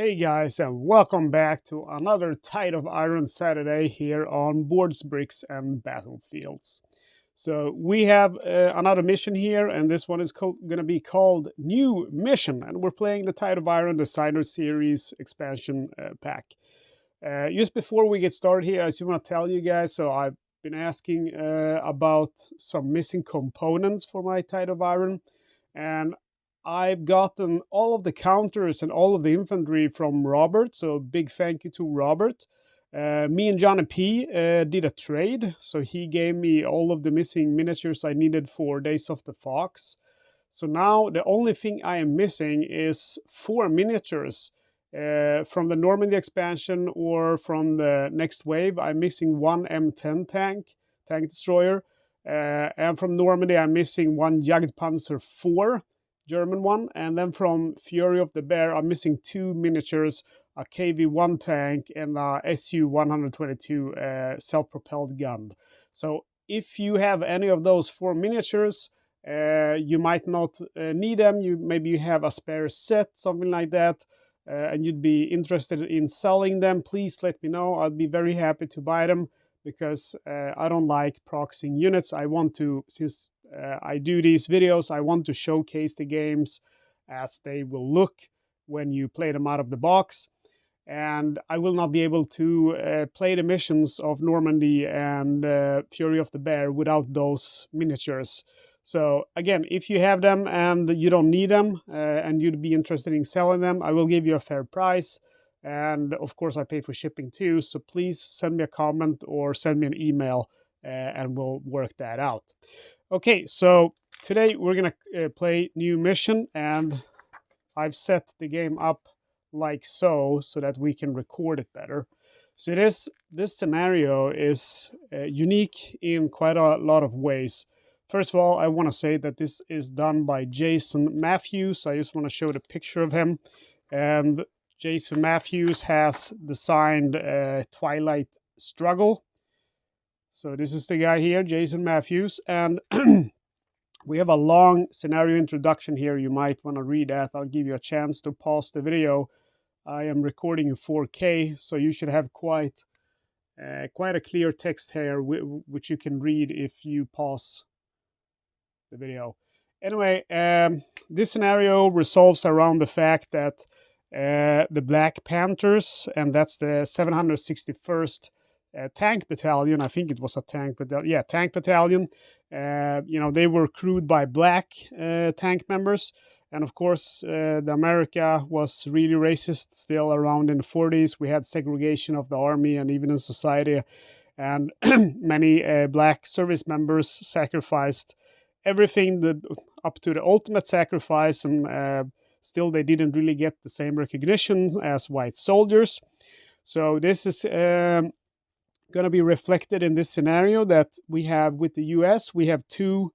Hey guys, and welcome back to another Tide of Iron Saturday here on Boards, Bricks, and Battlefields. So we have another mission here, and this one is going to be called New Mission, and we're playing the Tide of Iron Designer Series expansion pack. Just before we get started here, I just want to tell you guys, so I've been asking about some missing components for my Tide of Iron, and I've gotten all of the counters and all of the infantry from Robert, so big thank you to Robert. Me and Johnny P did a trade, so he gave me all of the missing miniatures I needed for Days of the Fox. So now the only thing I am missing is 4 miniatures from the Normandy expansion or from the next wave. I'm missing 1 M10 tank destroyer, and from Normandy I'm missing 1 Jagdpanzer 4. German one, and then from Fury of the Bear I'm missing 2 miniatures, a KV-1 tank and a Su-122 self-propelled gun. So if you have any of those 4 miniatures, you might not need them. Maybe you have a spare set, something like that, and you'd be interested in selling them. Please let me know. I'd be very happy to buy them because I don't like proxying units. I want to, since I do these videos, I want to showcase the games as they will look when you play them out of the box. And I will not be able to play the missions of Normandy and Fury of the Bear without those miniatures. So again, if you have them and you don't need them and you'd be interested in selling them, I will give you a fair price. And of course I pay for shipping too. So please send me a comment or send me an email and we'll work that out. Okay, so today we're gonna play new mission, and I've set the game up like so that we can record it better. So this scenario is unique in quite a lot of ways. First of all, I want to say that this is done by Jason Matthews. I just want to show the picture of him, and Jason Matthews has designed Twilight Struggle. So this is the guy here, Jason Matthews, and we have a long scenario introduction here. You might want to read that. I'll give you a chance to pause the video. I am recording in 4K, so you should have quite a clear text here, which you can read if you pause the video. Anyway, this scenario resolves around the fact that the Black Panthers, and that's the 761st Tank Battalion, I think it was a Tank Battalion, yeah, Tank Battalion. They were crewed by black tank members, and of course, the America was really racist still around in the 40s. We had segregation of the army and even in society, and many black service members sacrificed everything up to the ultimate sacrifice, and still they didn't really get the same recognition as white soldiers. So this is going to be reflected in this scenario that we have with the US. We have 2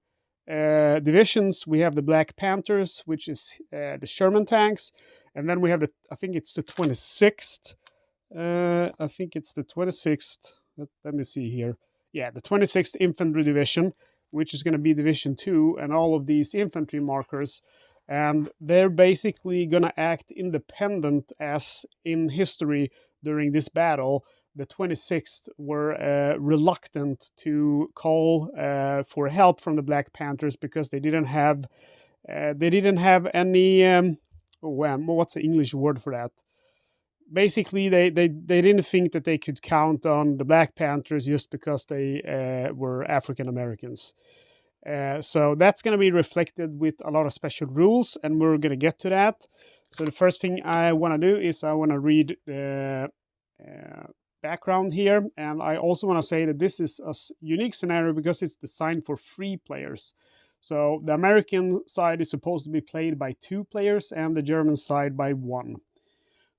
divisions. We have the Black Panthers, which is the Sherman tanks, and then we have I think it's the 26th. I think it's the 26th. Let me see here. Yeah, the 26th Infantry Division, which is going to be Division 2, and all of these infantry markers. And they're basically going to act independent, as in history during this battle. The 26th were reluctant to call for help from the Black Panthers because they didn't have any what's the English word for that? Basically, they didn't think that they could count on the Black Panthers just because they were African Americans. So that's going to be reflected with a lot of special rules, and we're going to get to that. So the first thing I want to do is I want to read the background here, and I also want to say that this is a unique scenario because it's designed for 3 players. So the American side is supposed to be played by 2 players and the German side by 1.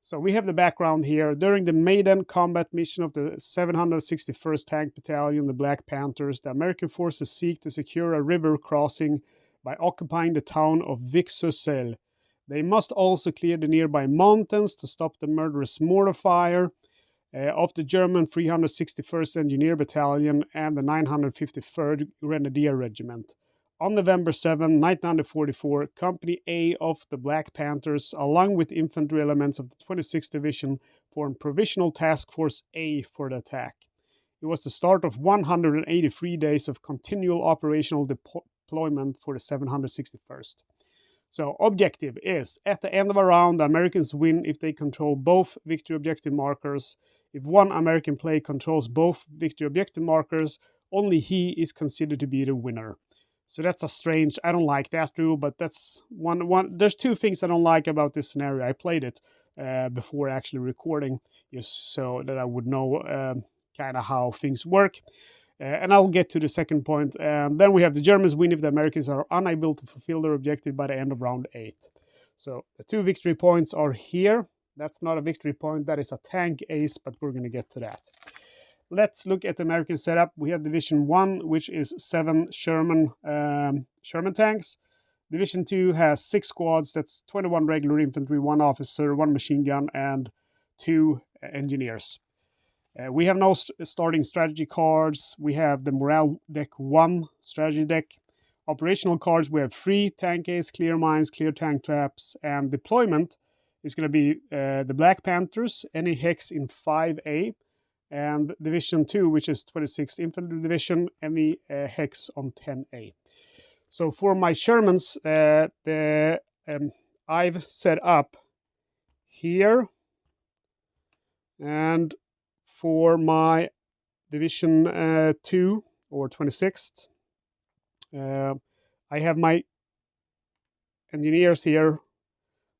So we have the background here. During the maiden combat mission of the 761st Tank Battalion, the Black Panthers, the American forces seek to secure a river crossing by occupying the town of Vic-sur-Seille. They must also clear the nearby mountains to stop the murderous mortar fire of the German 361st Engineer Battalion and the 953rd Grenadier Regiment. on November 7, 1944, Company A of the Black Panthers, along with infantry elements of the 26th Division, formed Provisional Task Force A for the attack. It was the start of 183 days of continual operational deployment for the 761st. So, objective is, at the end of a round, the Americans win if they control both victory objective markers. If one American player controls both victory objective markers, only he is considered to be the winner. So that's a strange, I don't like that rule, but that's one. There's two things I don't like about this scenario. I played it before actually recording, just so that I would know kind of how things work. And I'll get to the second point. Then we have the Germans win if the Americans are unable to fulfill their objective by the end of round 8. So the 2 victory points are here. That's not a victory point, that is a tank ace, but we're going to get to that. Let's look at the American setup. We have Division 1, which is 7 Sherman tanks. Division 2 has 6 squads. That's 21 regular infantry, 1 officer, 1 machine gun, and 2 engineers. We have no starting strategy cards. We have the morale deck 1 strategy deck. Operational cards, we have 3 tank ace, clear mines, clear tank traps, and deployment is going to be the Black Panthers, any hex in 5A, and Division 2, which is 26th Infantry Division, any hex on 10A. So for my Shermans, I've set up here, and for my Division 2 or 26th, I have my engineers here.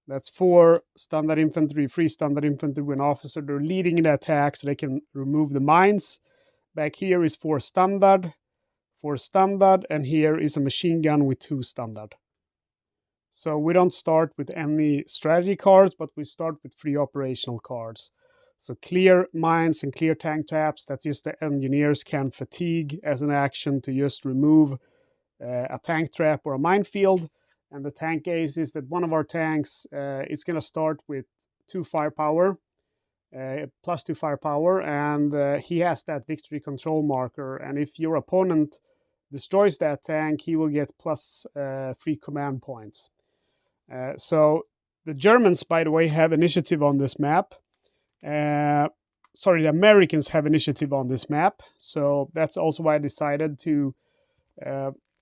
That's 4 standard infantry, 3 standard infantry with an officer. They're leading the attack so they can remove the mines. Back here is 4 standard, and here is a machine gun with 2 standard. So we don't start with any strategy cards, but we start with 3 operational cards. So clear mines and clear tank traps, that's just the engineers can fatigue as an action to just remove a tank trap or a minefield. And the tank ace is that one of our tanks is going to start with 2 firepower, plus 2 firepower, and he has that victory control marker. And if your opponent destroys that tank, he will get plus 3 command points. So the Germans, by the way, have initiative on this map. The Americans have initiative on this map. So that's also why I decided to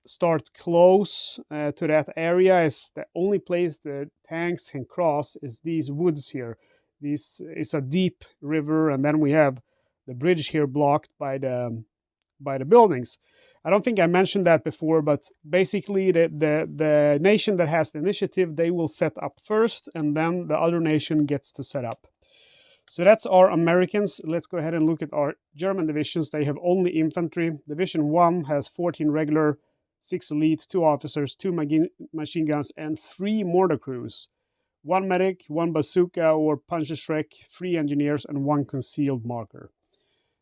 start close to that area. Is the only place the tanks can cross is these woods here. This is a deep river, and then we have the bridge here blocked by the buildings. I don't think I mentioned that before, but basically the nation that has the initiative, they will set up first, and then the other nation gets to set up. So that's our Americans. Let's go ahead and look at our German divisions. They have only infantry. Division 1 has 14 regular, 6 elite, 2 officers, 2 machine guns, and 3 mortar crews. 1 medic, 1 bazooka or Panzerschreck, 3 engineers, and 1 concealed marker.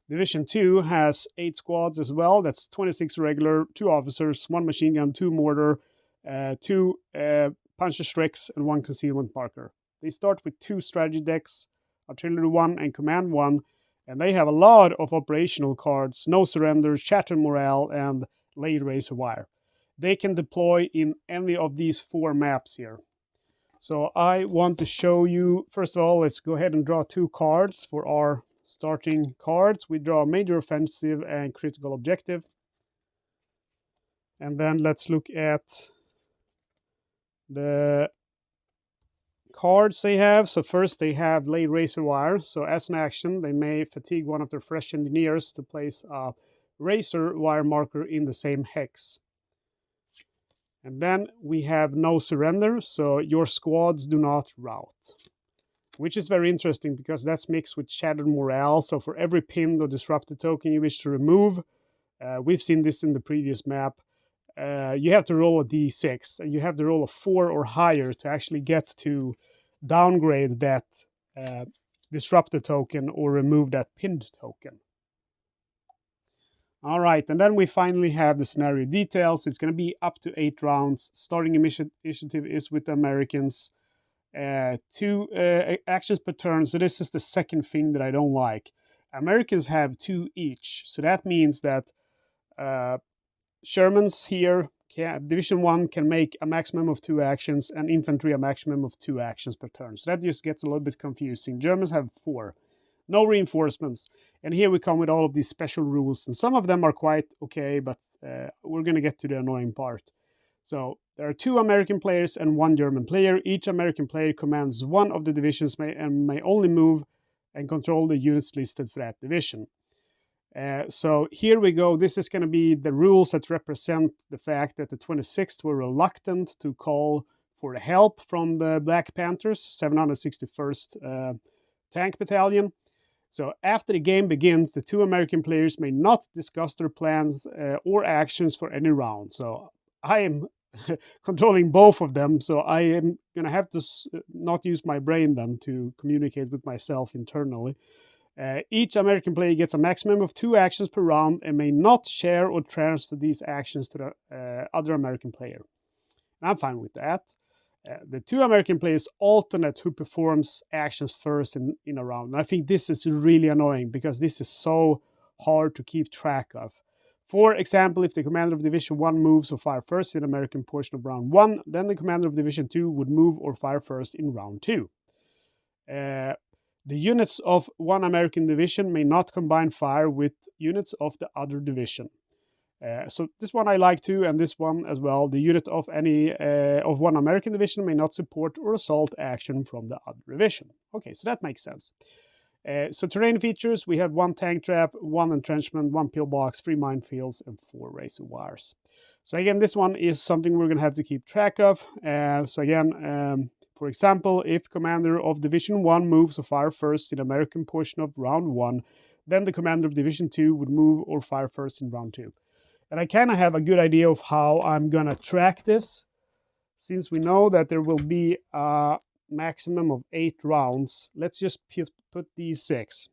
Division 2 has 8 squads as well. That's 26 regular, 2 officers, 1 machine gun, 2 mortar, 2 Panzerschrecks, and 1 concealment marker. They start with 2 strategy decks, Artillery 1 and Command 1, and they have a lot of operational cards, No Surrender, Shatter Morale, and Laid Razor Wire. They can deploy in any of these 4 maps here. So I want to show you, first of all, let's go ahead and draw 2 cards for our starting cards. We draw Major Offensive and Critical Objective. And then let's look at the cards they have. So first they have Laid Razor Wire. So as an action, they may fatigue one of their fresh engineers to place a razor wire marker in the same hex. And then we have No Surrender, so your squads do not rout. Which is very interesting because that's mixed with Shattered Morale. So for every pinned or disrupted token you wish to remove, we've seen this in the previous map, you have to roll a d6, and you have to roll a 4 or higher to actually get to downgrade that disrupted token or remove that pinned token. All right, and then we finally have the scenario details. It's going to be up to 8 rounds. Starting initiative is with the Americans. 2 actions per turn. So this is the second thing that I don't like. Americans have 2 each. So that means that Shermans here Division 1 can make a maximum of 2 actions, and infantry a maximum of 2 actions per turn. So that just gets a little bit confusing. Germans have 4. No reinforcements. And here we come with all of these special rules, and some of them are quite okay, but we're going to get to the annoying part. So there are 2 American players and 1 German player. Each American player commands one of the divisions and may only move and control the units listed for that division. So here we go. This is going to be the rules that represent the fact that the 26th were reluctant to call for help from the Black Panthers, 761st Tank Battalion. So after the game begins, the 2 American players may not discuss their plans or actions for any round. So I am controlling both of them, so I am going to have to not use my brain then to communicate with myself internally. Each American player gets a maximum of 2 actions per round and may not share or transfer these actions to the other American player. And I'm fine with that. The 2 American players alternate who performs actions first in a round. And I think this is really annoying because this is so hard to keep track of. For example, if the commander of Division 1 moves or fire first in the American portion of round 1, then the commander of Division 2 would move or fire first in round 2. The units of one American division may not combine fire with units of the other division. So this one I like too, and this one as well. The unit of any of one American division may not support or assault action from the other division. Okay, so that makes sense. So terrain features, we have 1 tank trap, 1 entrenchment, 1 pillbox, 3 minefields, and 4 razor wires. So again, this one is something we're going to have to keep track of. So again, for example, if commander of Division 1 moves or fire first in the American portion of round 1, then the commander of Division 2 would move or fire first in round 2. And I kind of have a good idea of how I'm going to track this, since we know that there will be a maximum of 8 rounds. Let's just put these 6.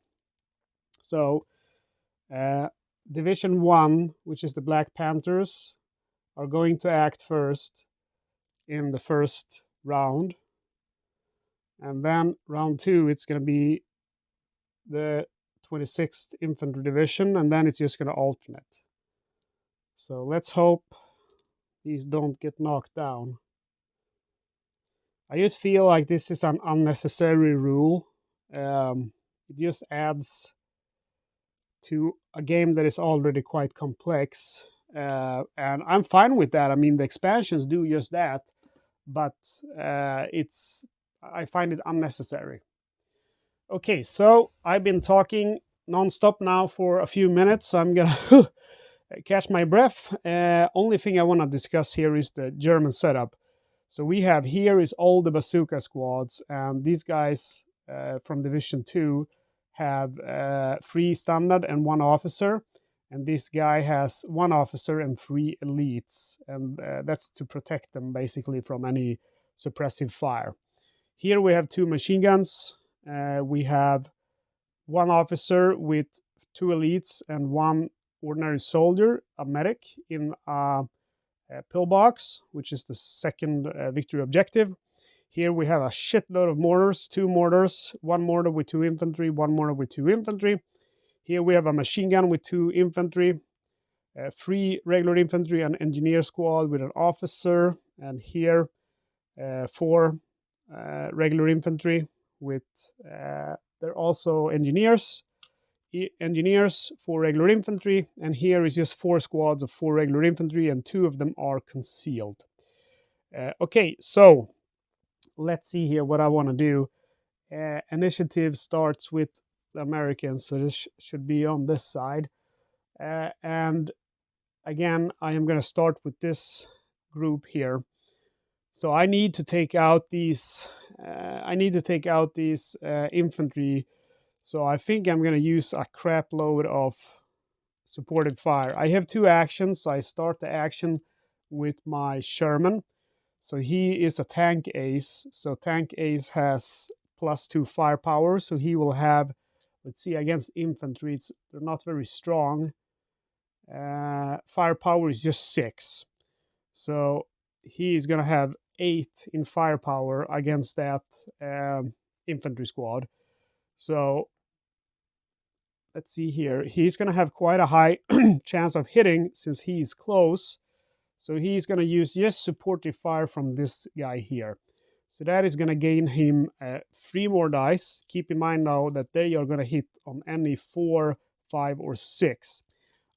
So Division 1, which is the Black Panthers, are going to act first in the first round. And then round 2, it's going to be the 26th Infantry Division, and then it's just going to alternate. So let's hope these don't get knocked down. I just feel like this is an unnecessary rule. It just adds to a game that is already quite complex. And I'm fine with that. I mean, the expansions do just that, but I find it unnecessary. Okay, so I've been talking non-stop now for a few minutes, so I'm gonna catch my breath. Only thing I want to discuss here is the German setup. So we have here is all the bazooka squads, and these guys from Division 2 have 3 standard and 1 officer, and this guy has 1 officer and 3 elites, and that's to protect them basically from any suppressive fire. Here we have 2 machine guns. We have 1 officer with 2 elites and 1 ordinary soldier, a medic, in a pillbox, which is the second victory objective. Here we have a shitload of mortars, 2 mortars, 1 mortar with 2 infantry, 1 mortar with 2 infantry. Here we have a machine gun with 2 infantry, 3 regular infantry, and engineer squad with an officer, and here 4 regular infantry with they're also engineers, 4 regular infantry, and here is just 4 squads of 4 regular infantry, and 2 of them are concealed. Okay, so let's see here what I want to do. Initiative starts with the Americans, so this should be on this side. And again, I am going to start with this group here. So I need to take out these. Infantry. So I think I'm going to use a crap load of supported fire. I have 2 actions. So I start the action with my Sherman. So he is a tank ace. So tank ace has +2 firepower. So he will have, let's see, against infantry, they're not very strong. Firepower is just 6. So he is going to have 8 in firepower against that infantry squad. So let's see here. He's going to have quite a high chance of hitting since he's close. So he's going to use just supportive fire from this guy here. So that is going to gain him 3 more dice. Keep in mind now that they are going to hit on any 4, 5, or 6.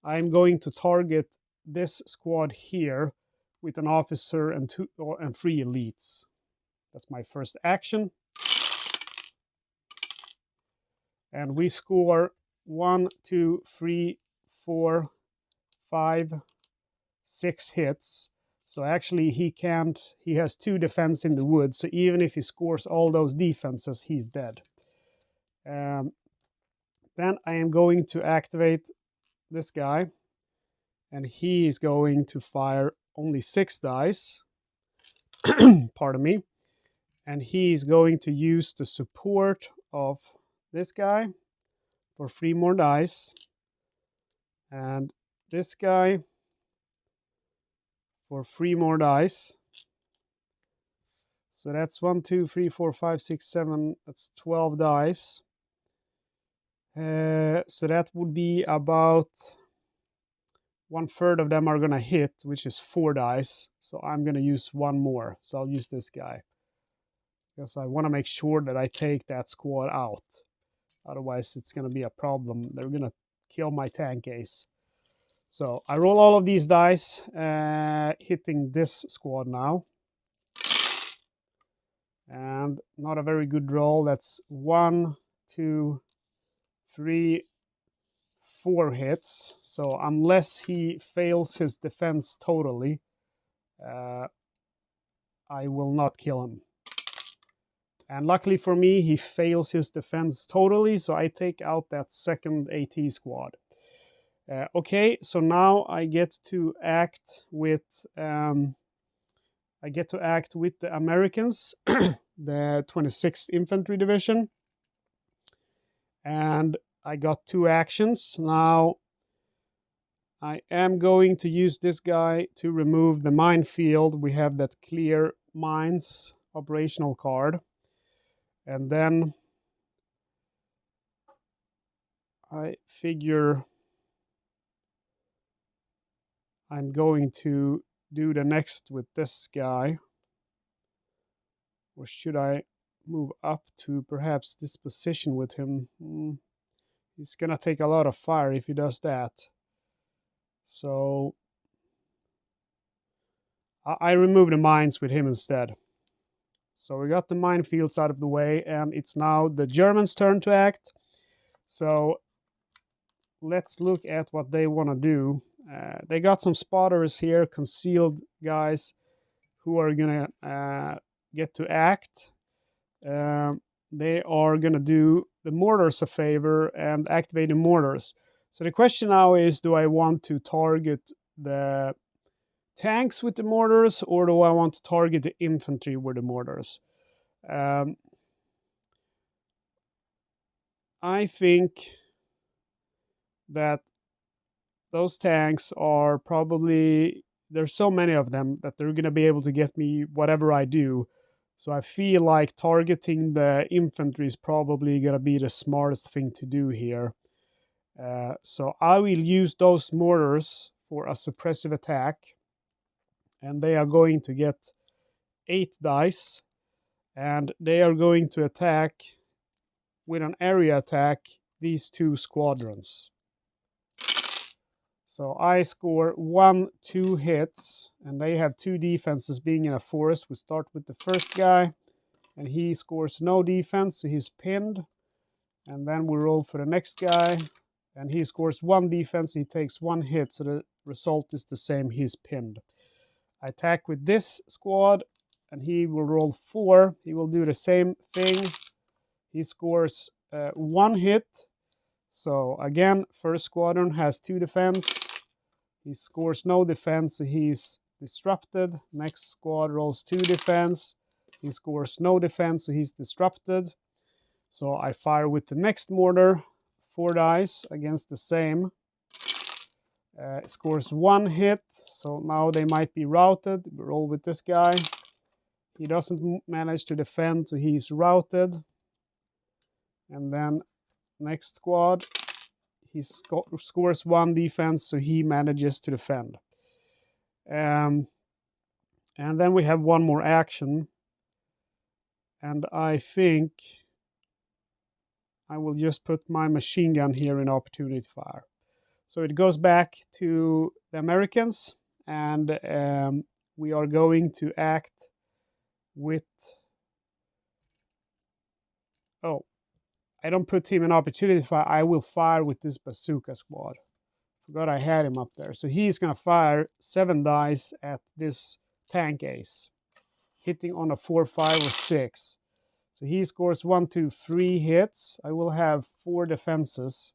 I'm going to target this squad here with an officer and 3 elites. That's my first action. And we score 1, 2, 3, 4, 5, 6 hits. So actually he has 2 defense in the wood, so even if he scores all those defenses, he's dead. Then I am going to activate this guy, and he is going to fire only 6 dice. Pardon me. And he is going to use the support of this guy for 3 more dice. And this guy for 3 more dice. So that's 1, 2, 3, 4, 5, 6, 7. That's 12 dice. So that would be about 1/3 of them are going to hit, which is 4 dice. So I'm going to use 1 more. So I'll use this guy, because I want to make sure that I take that squad out. Otherwise, it's going to be a problem. They're going to kill my tank ace. So I roll all of these dice, hitting this squad now. And not a very good roll. That's 1, 2, 3, 4 hits. So unless he fails his defense totally, I will not kill him. And luckily for me, he fails his defense totally, so I take out that second AT squad. Okay, so now I get to act with the Americans, the 26th Infantry Division, and I got 2 actions. Now I am going to use this guy to remove the minefield. We have that clear mines operational card. And then I figure I'm going to do the next with this guy. Or should I move up to perhaps this position with him? He's going to take a lot of fire if he does that. So I remove the mines with him instead. So we got the minefields out of the way, and it's now the Germans' turn to act. So let's look at what they want to do. They got some spotters here, concealed guys, who are going to get to act. They are going to do the mortars a favor and activate the mortars. So the question now is, do I want to target the tanks with the mortars, or do I want to target the infantry with the mortars? I think that those tanks are probably, there's so many of them that they're going to be able to get me whatever I do. So I feel like targeting the infantry is probably going to be the smartest thing to do here. So I will use those mortars for a suppressive attack. And they are going to get 8 dice. And they are going to attack with an area attack these 2 squadrons. So I score 1, 2 hits, and they have 2 defenses being in a forest. We start with the first guy, and he scores no defense, so he's pinned. And then we roll for the next guy, and he scores 1 defense, he takes 1 hit, so the result is the same, he's pinned. I attack with this squad, and he will roll 4. He will do the same thing. He scores 1 hit. So again, first squadron has 2 defense. He scores no defense, so he's disrupted. Next squad rolls 2 defense. He scores no defense, so he's disrupted. So I fire with the next mortar, 4 dice against the same. Scores 1 hit, so now they might be routed. We roll with this guy. He doesn't manage to defend, so he's routed. And then next squad, he scores 1 defense, so he manages to defend. And then we have one more action. And I think I will just put my machine gun here in opportunity fire. So it goes back to the Americans, and we are going to act with... Oh, I don't put him in opportunity fire. I will fire with this bazooka squad. Forgot I had him up there. So he's going to fire 7 dice at this tank ace, hitting on a 4, 5, or 6. So he scores 1, 2, 3 hits. I will have 4 defenses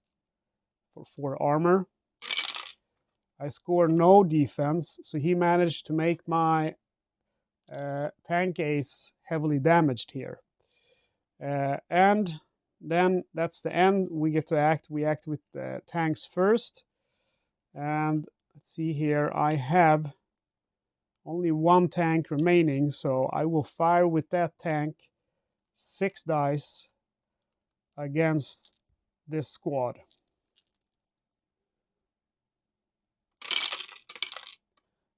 for 4 armor. I score no defense, so he managed to make my tank ace heavily damaged here. And then that's the end. We get to act. We act with the tanks first. And let's see here. I have only 1 tank remaining, so I will fire with that tank 6 dice against this squad.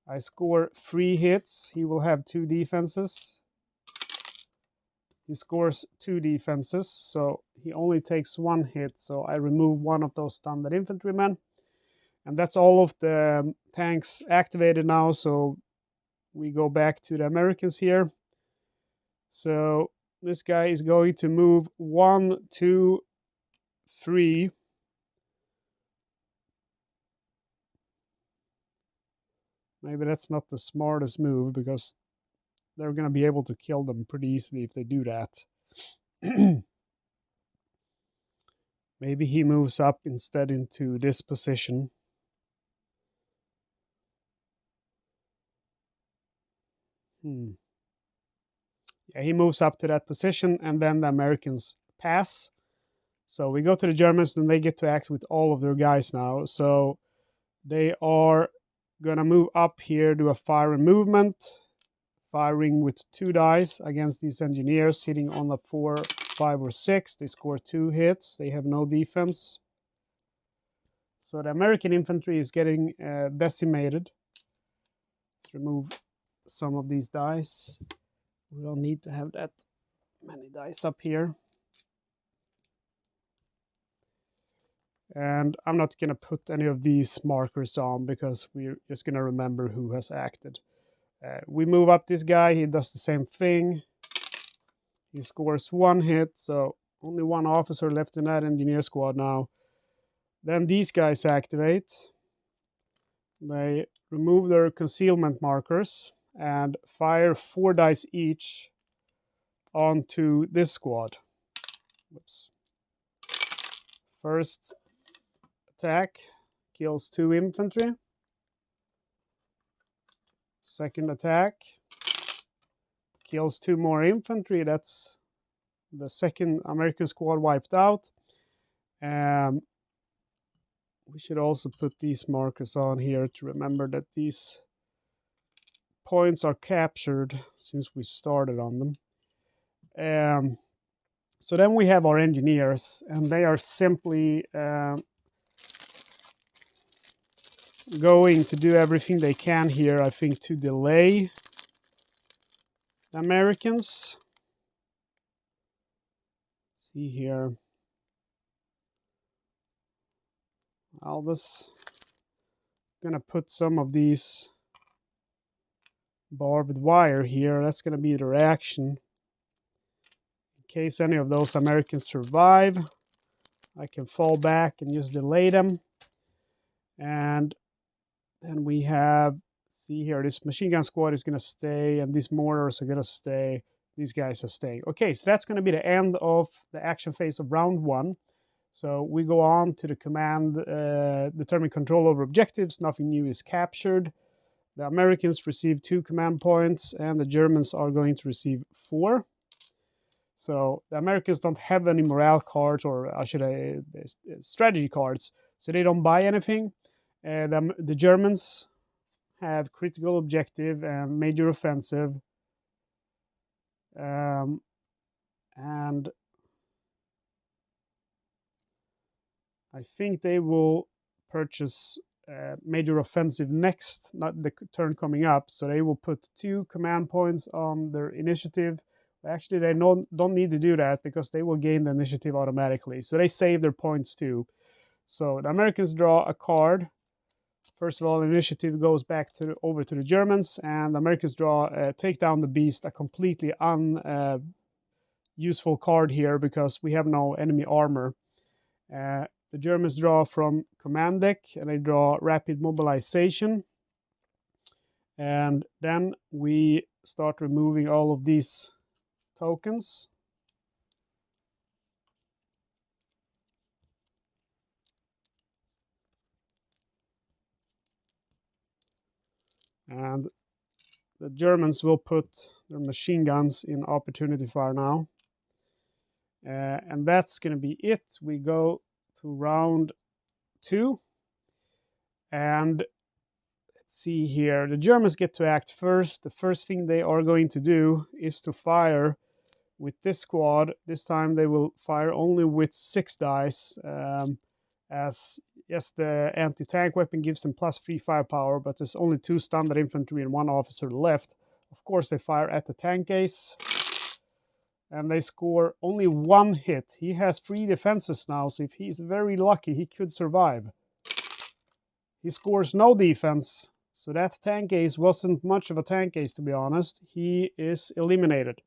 I score 3 hits. He will have 2 defenses. He scores 2 defenses, so he only takes 1 hit. So I remove one of those standard infantrymen. And that's all of the tanks activated now, so we go back to the Americans here. So this guy is going to move 1, 2, 3. Maybe that's not the smartest move, because they're going to be able to kill them pretty easily if they do that. Maybe he moves up instead into this position. Yeah, he moves up to that position, and then the Americans pass. So we go to the Germans, and they get to act with all of their guys now. So they are going to move up here, do a fire and movement, firing with 2 dice against these engineers, hitting on a 4, 5, or 6. They score 2 hits. They have no defense. So the American infantry is getting decimated. Let's remove some of these dice. We don't need to have that many dice up here. And I'm not going to put any of these markers on, because we're just going to remember who has acted. We move up this guy. He does the same thing. He scores 1 hit, so only 1 officer left in that engineer squad now. Then these guys activate. They remove their concealment markers and fire 4 dice each onto this squad. Whoops. First attack kills 2 infantry. Second attack kills 2 more infantry. That's the second American squad wiped out. We should also put these markers on here to remember that these points are captured since we started on them. So then we have our engineers, and they are simply going to do everything they can here, I think, to delay the Americans. Let's see here. I'll just gonna put some of these barbed wire here. That's gonna be the reaction. In case any of those Americans survive, I can fall back and just delay them. And then we have, see here, this machine gun squad is gonna stay, and these mortars are gonna stay. These guys are staying. Okay, so that's gonna be the end of the action phase of round 1. So we go on to the command, determine control over objectives. Nothing new is captured. The Americans receive 2 command points, and the Germans are going to receive 4. So the Americans don't have any morale cards, or should I strategy cards, so they don't buy anything. The Germans have critical objective and major offensive. And I think they will purchase major offensive next, not the turn coming up. So they will put 2 command points on their initiative. Actually, they don't need to do that because they will gain the initiative automatically. So they save their points too. So the Americans draw a card. First of all, initiative goes back over to the Germans, and the Americans draw take down the beast, a completely unuseful card here because we have no enemy armor. The Germans draw from command deck, and they draw rapid mobilization. And then we start removing all of these tokens. And the Germans will put their machine guns in opportunity fire now. And that's going to be it. We go to round 2. And let's see here. The Germans get to act first. The first thing they are going to do is to fire with this squad. This time they will fire only with 6 dice. As yes, the anti-tank weapon gives them +3 firepower, but there's only 2 standard infantry and 1 officer left. Of course, they fire at the tank ace, and they score only 1 hit. He has 3 defenses now, so if he's very lucky, he could survive. He scores no defense, so that tank ace wasn't much of a tank ace, to be honest. He is eliminated.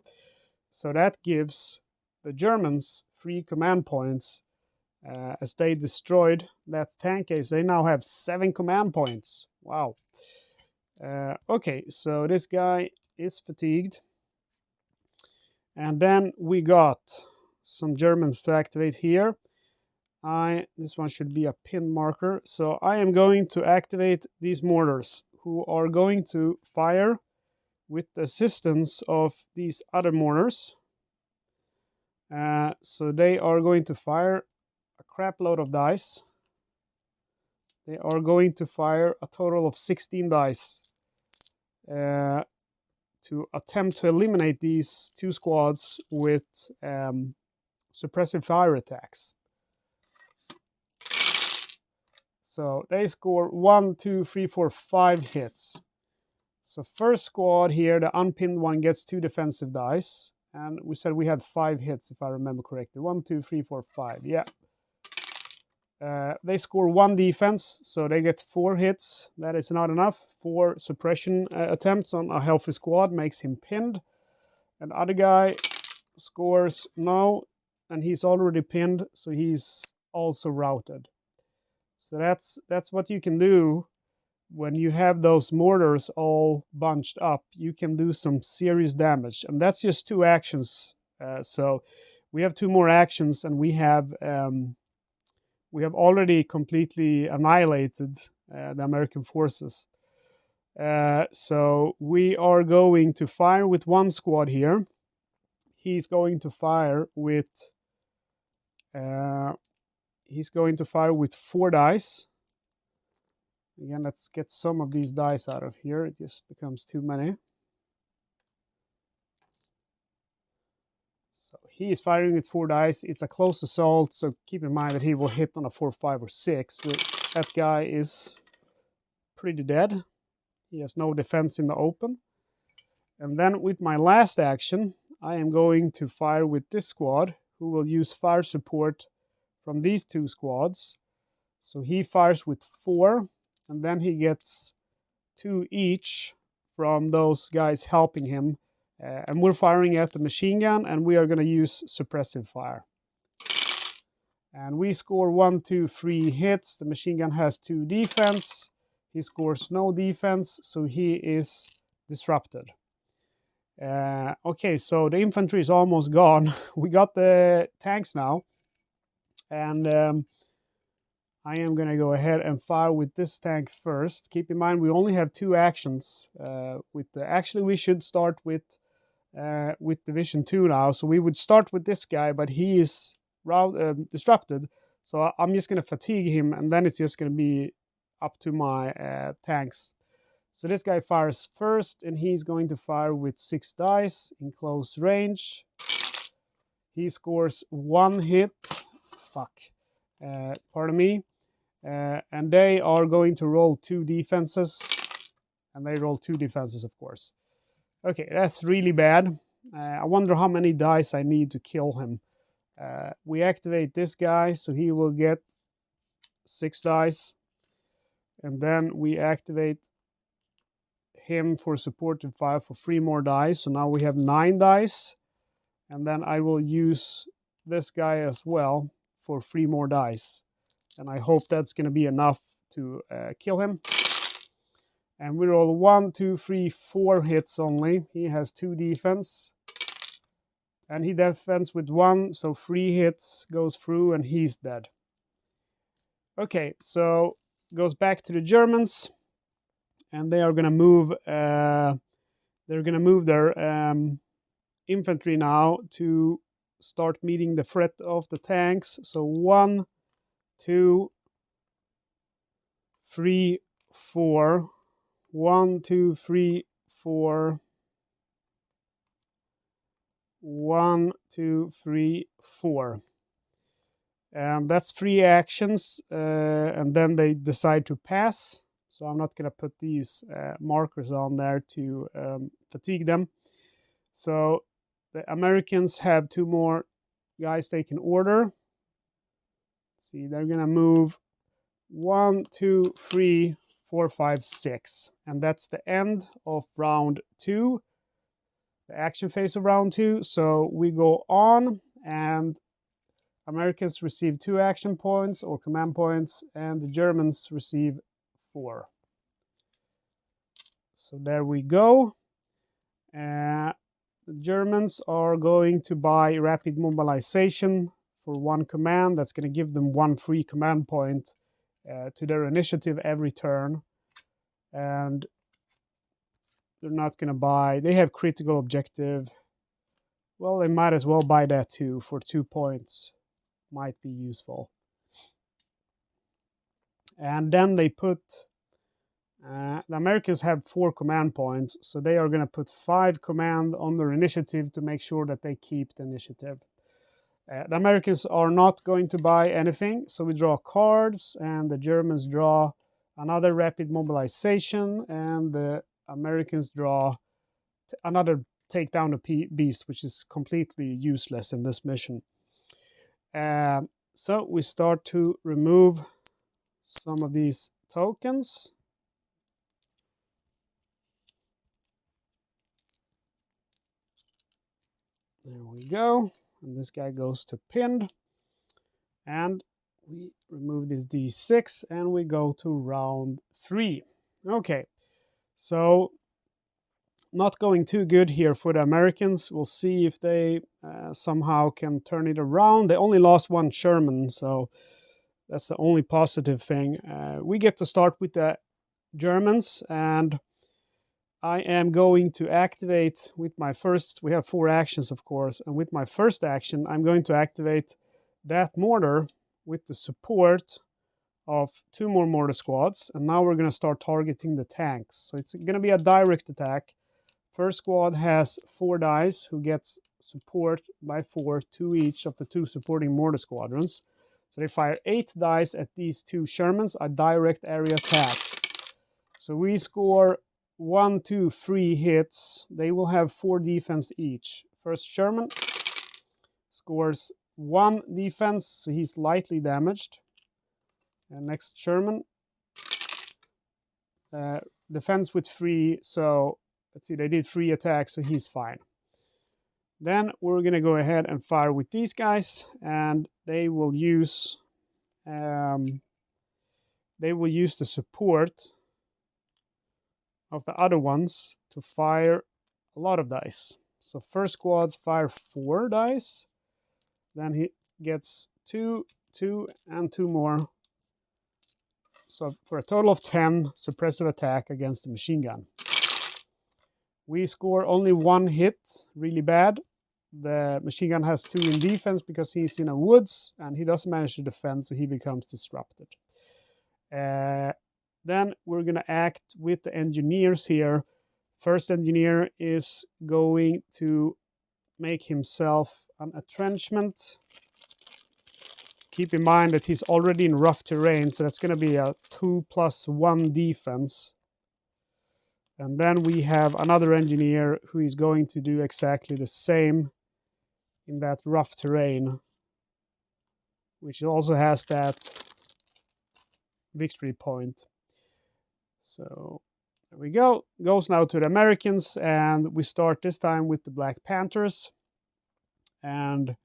So that gives the Germans 3 command points. As they destroyed that tank ace, they now have 7 command points. Wow. Okay, so this guy is fatigued. And then we got some Germans to activate here. This one should be a pin marker. So I am going to activate these mortars, who are going to fire with the assistance of these other mortars. So they are going to fire a crap load of dice. They are going to fire a total of 16 dice to attempt to eliminate these 2 squads with suppressive fire attacks. So they score 1, 2, 3, 4, 5 hits. So first squad here, the unpinned one, gets 2 defensive dice. And we said we had 5 hits, if I remember correctly. 1, 2, 3, 4, 5. Yeah. They score 1 defense, so they get 4 hits. That is not enough. 4 suppression attempts on a healthy squad makes him pinned. And the other guy scores no, and he's already pinned, so he's also routed. So that's what you can do when you have those mortars all bunched up. You can do some serious damage, and that's just 2 actions. So we have 2 more actions, and we have already completely annihilated the American forces. So we are going to fire with 1 squad here. He's going to fire with 4 dice. Again, let's get some of these dice out of here. It just becomes too many. So he is firing with 4 dice. It's a close assault, so keep in mind that he will hit on a 4, 5, or 6. So that guy is pretty dead. He has no defense in the open. And then with my last action, I am going to fire with this squad, who will use fire support from these 2 squads. So he fires with 4, and then he gets 2 each from those guys helping him. And we're firing at the machine gun, and we are going to use suppressive fire. And we score 1, 2, 3 hits. The machine gun has 2 defense. He scores no defense, so he is disrupted. Okay, so the infantry is almost gone. We got the tanks now. And I am going to go ahead and fire with this tank first. Keep in mind, we only have 2 actions. Actually, we should start with Division 2 now. So we would start with this guy, but he is disrupted. So I'm just going to fatigue him, and then it's just going to be up to my tanks. So this guy fires first, and he's going to fire with 6 dice in close range. He scores 1 hit. Fuck. Pardon me. And they are going to roll 2 defenses. And they roll 2 defenses, of course. Okay, that's really bad. I wonder how many dice I need to kill him. We activate this guy, so he will get 6 dice. And then we activate him for support to fire for 3 more dice. So now we have 9 dice. And then I will use this guy as well for 3 more dice. And I hope that's going to be enough to kill him. And we roll 1, 2, 3, 4 hits only. He has 2 defense. And he defends with 1, so 3 hits goes through and he's dead. Okay, so goes back to the Germans. And they are going to move. They're going to move their infantry now to start meeting the threat of the tanks. So 1, 2, 3, 4. 1, 2, 3, 4. 1, 2, 3, 4. And that's 3 actions. And then they decide to pass. So I'm not going to put these markers on there to fatigue them. So the Americans have 2 more guys they can order. See, they're going to move 1, 2, 3, 4, 5, 6. And that's the end of round 2. The action phase of round 2. So we go on, and Americans receive 2 action points or command points, and the Germans receive 4. So there we go. The Germans are going to buy rapid mobilization for 1 command. That's going to give them 1 free command point to their initiative every turn. And they're not going to buy. They have critical objective. Well, they might as well buy that too for 2 points. Might be useful. And then they put. The Americans have 4 command points, so they are going to put 5 command on their initiative to make sure that they keep the initiative. The Americans are not going to buy anything, so we draw cards, and the Germans draw another rapid mobilization, and the Americans draw another take down the beast, which is completely useless in this mission. So we start to remove some of these tokens. There we go. And this guy goes to pinned. And we remove this D6 and we go to round 3. Okay. So not going too good here for the Americans. We'll see if they somehow can turn it around. They only lost 1 Sherman, so that's the only positive thing. We get to start with the Germans, and I am going to activate with my first. We have 4 actions, of course, and with my first action, I'm going to activate that mortar with the support of 2 more mortar squads, and now we're going to start targeting the tanks. So it's going to be a direct attack. First squad has 4 dice, who gets support by 4, 2 each of the 2 supporting mortar squadrons. So they fire 8 dice at these 2 Shermans, a direct area attack. So we score 1, 2, 3 hits. They will have 4 defense each. First Sherman scores 1 defense, so he's lightly damaged. And next Sherman, defense with 3, so let's see, they did 3 attacks, so he's fine. Then we're going to go ahead and fire with these guys, and they will use the support of the other ones to fire a lot of dice. So first squads fire 4 dice. Then he gets 2, 2, and 2 more. So for a total of 10 suppressive attack against the machine gun. We score only 1 hit, really bad. The machine gun has 2 in defense because he's in a woods, and he doesn't manage to defend, so he becomes disrupted. Then we're going to act with the engineers here. First engineer is going to make himself an entrenchment. Keep in mind that he's already in rough terrain, so that's going to be a 2+1 defense. And then we have another engineer who is going to do exactly the same in that rough terrain, which also has that victory point. So there we go. Goes now to the Americans, and we start this time with the Black Panthers. And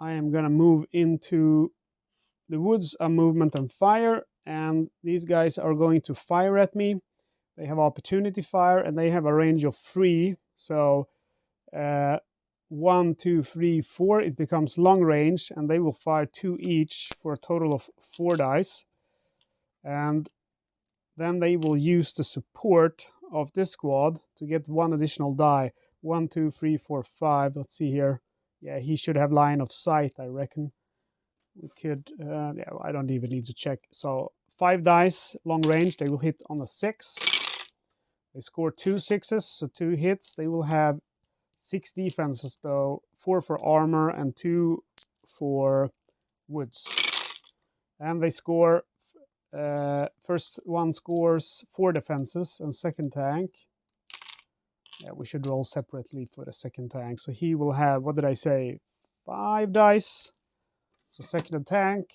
I am going to move into the woods of movement and fire, and these guys are going to fire at me. They have opportunity fire, and they have a range of 3. So 1, 2, 3, 4, it becomes long range, and they will fire 2 each for a total of 4 dice. And then they will use the support of this squad to get 1 additional die. 1, 2, 3, 4, 5. Let's see here. Yeah, he should have line of sight, I reckon. We could, yeah, I don't even need to check. So 5 dice, long range, they will hit on a 6. They score 2 6s, so 2 hits. They will have 6 defenses though, 4 for armor and 2 for woods. And they score, first one scores 4 defenses and second tank. Yeah, we should roll separately for the second tank. So he will have, what did I say, 5 dice. So second tank,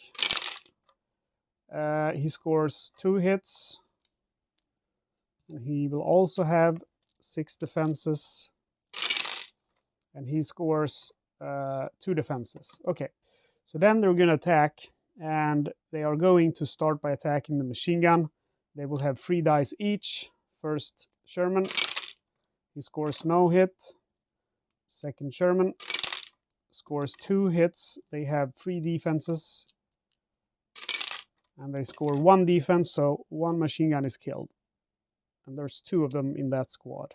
he scores 2 hits. And he will also have 6 defenses. And he scores 2 defenses. Okay, so then they're going to attack. And they are going to start by attacking the machine gun. They will have 3 dice each. First Sherman, he scores no hit. Second Sherman scores 2 hits. They have 3 defenses. And they score 1 defense, so 1 machine gun is killed. And there's 2 of them in that squad.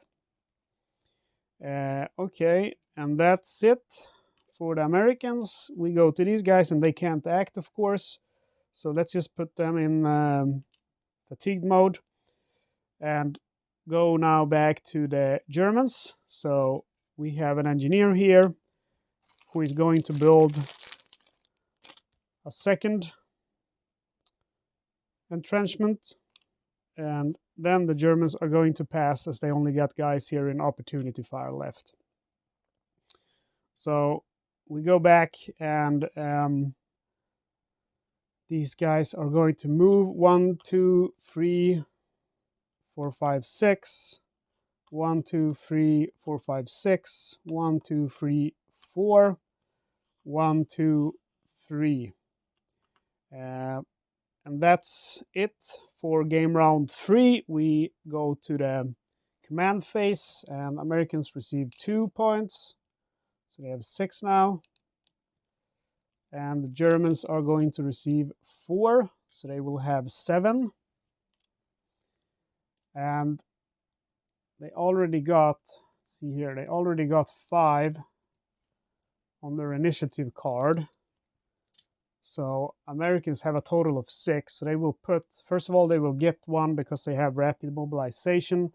Okay, and that's it for the Americans. We go to these guys, and they can't act, of course. So let's just put them in fatigued mode. And go now back to the Germans. So we have an engineer here who is going to build a second entrenchment. And then the Germans are going to pass, as they only got guys here in opportunity fire left. So we go back, and these guys are going to move 1, 2, 3, 4, 5, 6. 1, 2, 3, 4, 5, 6. 1, 2, 3, 4. 1, 2, 3. And that's it for game round 3. We go to the command phase, and Americans receive 2 points. So they have 6 now. And the Germans are going to receive 4. So they will have 7. And they already got, let's see here, they already got 5 on their initiative card. So Americans have a total of 6. So they will put, first of all, they will get 1 because they have rapid mobilization.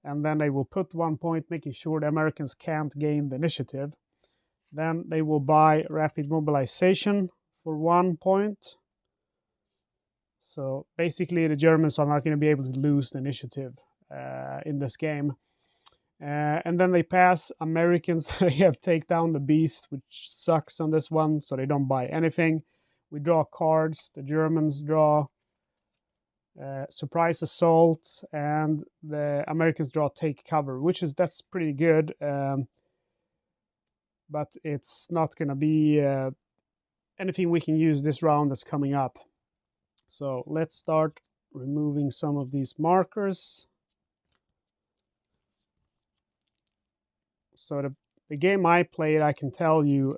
And then they will put 1 point, making sure the Americans can't gain the initiative. Then they will buy rapid mobilization for 1 point. So basically the Germans are not going to be able to lose the initiative in this game. And then they pass. Americans, they have take down the beast, which sucks on this one, so they don't buy anything. We draw cards. The Germans draw surprise assault, and the Americans draw take cover, that's pretty good. But it's not going to be anything we can use this round that's coming up. So let's start removing some of these markers. So the game I played, I can tell you,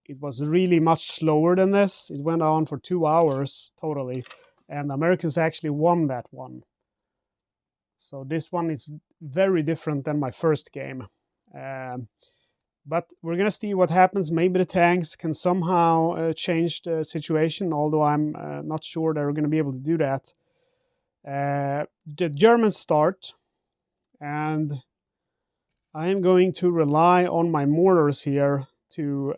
it was really much slower than this. It went on for 2 hours totally, and the Americans actually won that one. So this one is very different than my first game. But we're going to see what happens. Maybe the tanks can somehow change the situation, although I'm not sure they're going to be able to do that. The Germans start, and I am going to rely on my mortars here to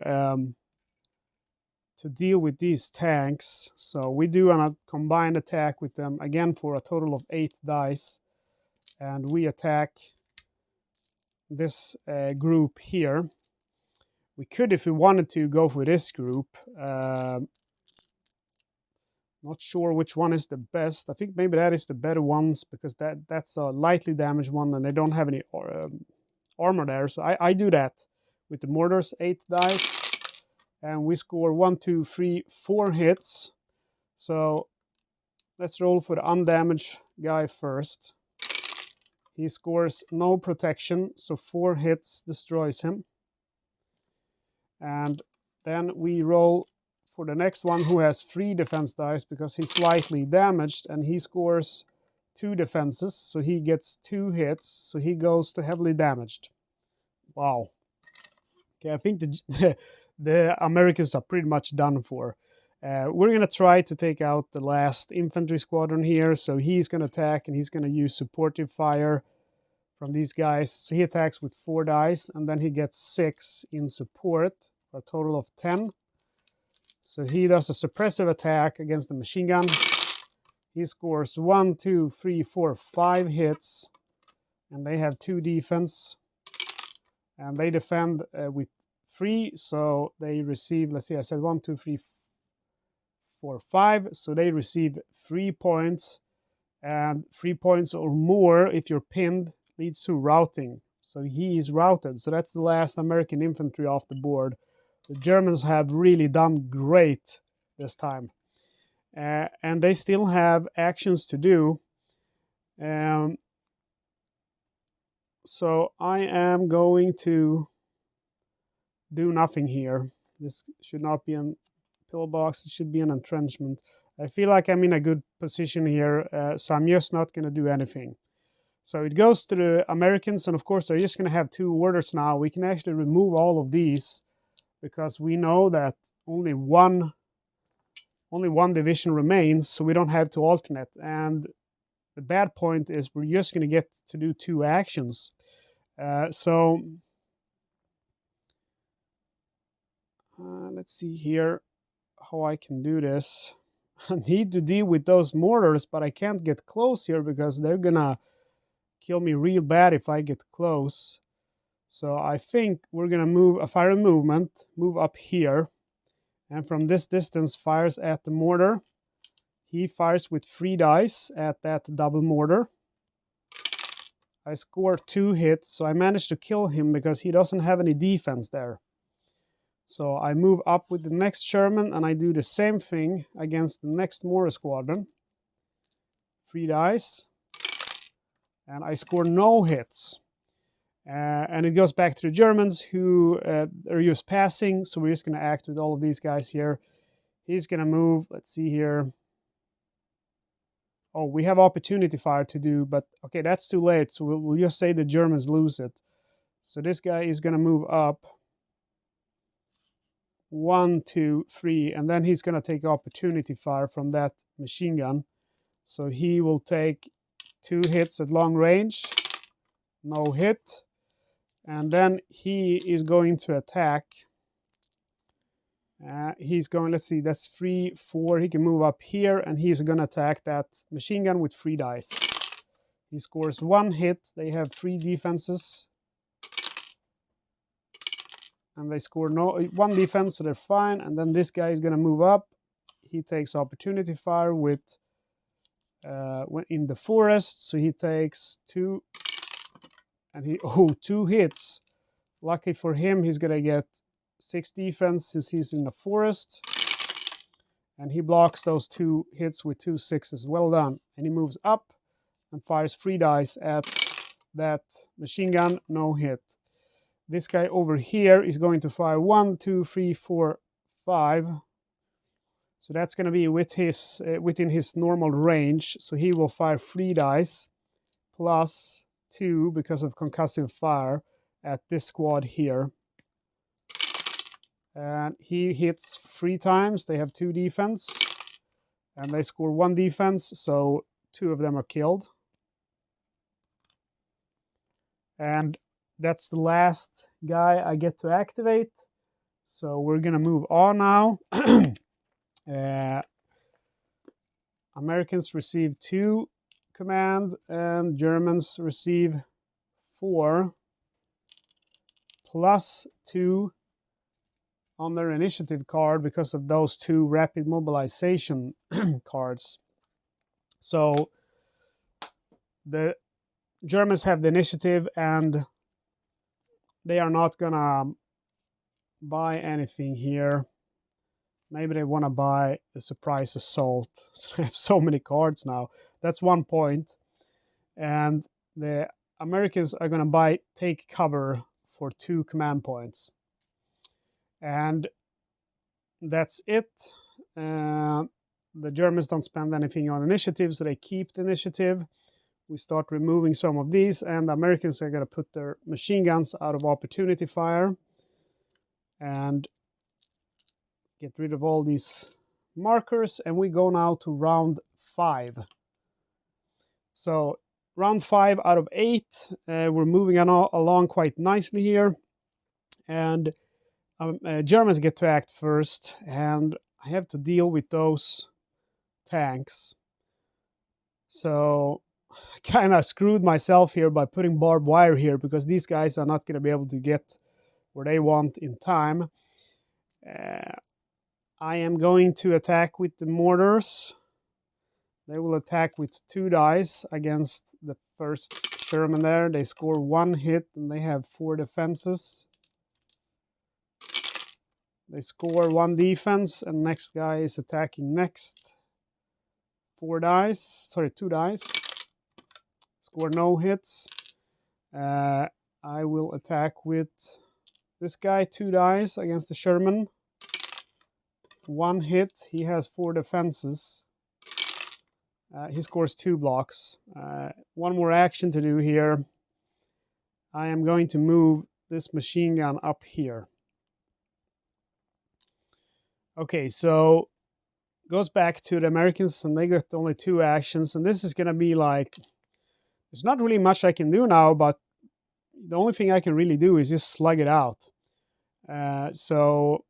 deal with these tanks. So we do a combined attack with them again for a total of 8 dice, and we attack this group here. We could, if we wanted to, go for this group. Not sure which one is the best. I think maybe that is the better ones, because that's a lightly damaged one and they don't have any armor there. So I do that with the mortars, 8 dice. And we score 1, 2, 3, 4 hits. So let's roll for the undamaged guy first. He scores no protection, so 4 hits destroys him. And then we roll for the next one, who has 3 defense dice because he's slightly damaged, and he scores 2 defenses, so he gets 2 hits, so he goes to heavily damaged. Wow. Okay, I think the Americans are pretty much done for. We're going to try to take out the last infantry squadron here, so he's going to attack, and he's going to use supportive fire from these guys. So he attacks with 4 dice, and then he gets 6 in support, for a total of 10. So he does a suppressive attack against the machine gun. He scores 1, 2, 3, 4, 5 hits, and they have 2 defense. And they defend with 3, so they receive, let's see, I said 1, 2, 3, 4, 5, so they receive 3 points, and 3 points or more if you're pinned leads to routing. So he is routed, so that's the last American infantry off the board. The Germans have really done great this time, and they still have actions to do. So I am going to do nothing here. This should not be a pillbox, it should be an entrenchment. I feel like I'm in a good position here, so I'm just not going to do anything. So it goes to the Americans, and of course they're just going to have 2 orders now. We can actually remove all of these, because we know that only one division remains, so we don't have to alternate. And the bad point is we're just going to get to do 2 actions. Let's see here how I can do this. I need to deal with those mortars, but I can't get close here because they're gonna kill me real bad if I get close. So I think we're gonna move a fire movement, move up here, and from this distance fires at the mortar. He fires with 3 dice at that double mortar. I score 2 hits, so I managed to kill him because he doesn't have any defense there. So I move up with the next Sherman, and I do the same thing against the next mortar squadron. 3 dice, and I score no hits. And it goes back to the Germans, who are just passing, so we're just going to act with all of these guys here. He's going to move, let's see here. Oh, we have opportunity fire to do, but okay, that's too late, so we'll just say the Germans lose it. So this guy is going to move up. 1, 2, 3, and then he's going to take opportunity fire from that machine gun. So he will take 2 hits at long range, no hit, and then he is going to attack. He's going, let's see, that's 3, 4, he can move up here, and he's going to attack that machine gun with 3 dice. He scores 1 hit, they have 3 defenses. And they score 1 defense, so they're fine. And then this guy is going to move up. He takes opportunity fire with in the forest, so he takes 2, and he 2 hits. Lucky for him, he's going to get 6 defense since he's in the forest, and he blocks those 2 hits with 2 6s. Well done. And he moves up and fires 3 dice at that machine gun. No hit. This guy over here is going to fire 1, 2, 3, 4, 5. So that's going to be with his within his normal range. So he will fire 3 dice plus 2 because of concussive fire at this squad here. And he hits 3 times. They have 2 defense. And they score 1 defense, so 2 of them are killed. And that's the last guy I get to activate. So we're gonna move on now. Americans receive 2 command and Germans receive 4 plus 2 on their initiative card because of those 2 rapid mobilization cards. So the Germans have the initiative and they are not gonna buy anything here. Maybe they want to buy the surprise assault. So they have so many cards now. That's 1 point. And the Americans are going to take cover for 2 command points. And that's it. The Germans don't spend anything on initiative, so they keep the initiative. We start removing some of these, and the Americans are going to put their machine guns out of opportunity fire. And get rid of all these markers, and we go now to round 5. So round 5 out of 8, we're moving along quite nicely here, and Germans get to act first, and I have to deal with those tanks. So I kind of screwed myself here by putting barbed wire here, because these guys are not going to be able to get where they want in time. I am going to attack with the mortars. They will attack with 2 dice against the first Sherman there. They score 1 hit and they have 4 defenses. They score 1 defense, and next guy is attacking next. 2 dice. Score no hits. I will attack with this guy, 2 dice against the Sherman. 1 hit. He has 4 defenses. He scores 2 blocks. 1 more action to do here. I am going to move this machine gun up here. Okay, so goes back to the Americans, and they got only 2 actions, and this is going to be like, there's not really much I can do now, but the only thing I can really do is just slug it out. So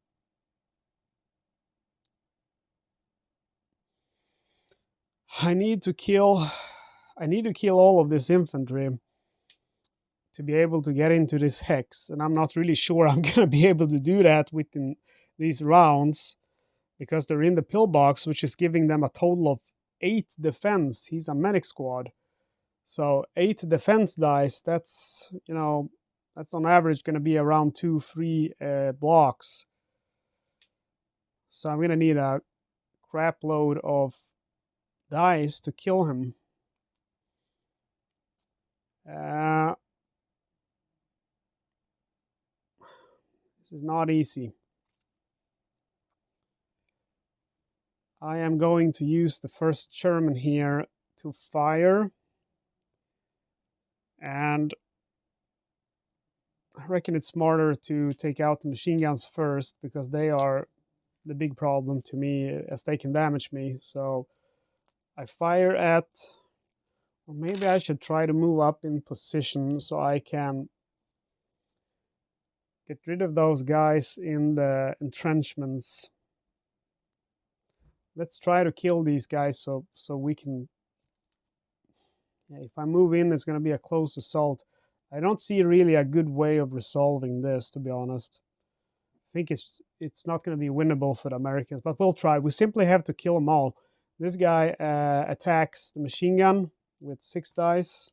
I need to kill all of this infantry to be able to get into this hex, and I'm not really sure I'm going to be able to do that within these rounds, because they're in the pillbox, which is giving them a total of 8 defense. He's a medic squad, so 8 defense dice, that's, you know, that's on average going to be around 2-3 blocks. So I'm going to need a crap load of dice to kill him. This is not easy. I am going to use the first Sherman here to fire, and I reckon it's smarter to take out the machine guns first, because they are the big problem to me, as they can damage me. So I fire at, or maybe I should try to move up in position so I can get rid of those guys in the entrenchments. Let's try to kill these guys so we can... Yeah, if I move in, it's going to be a close assault. I don't see really a good way of resolving this, to be honest. I think it's not going to be winnable for the Americans, but we'll try. We simply have to kill them all. This guy attacks the machine gun with 6 dice.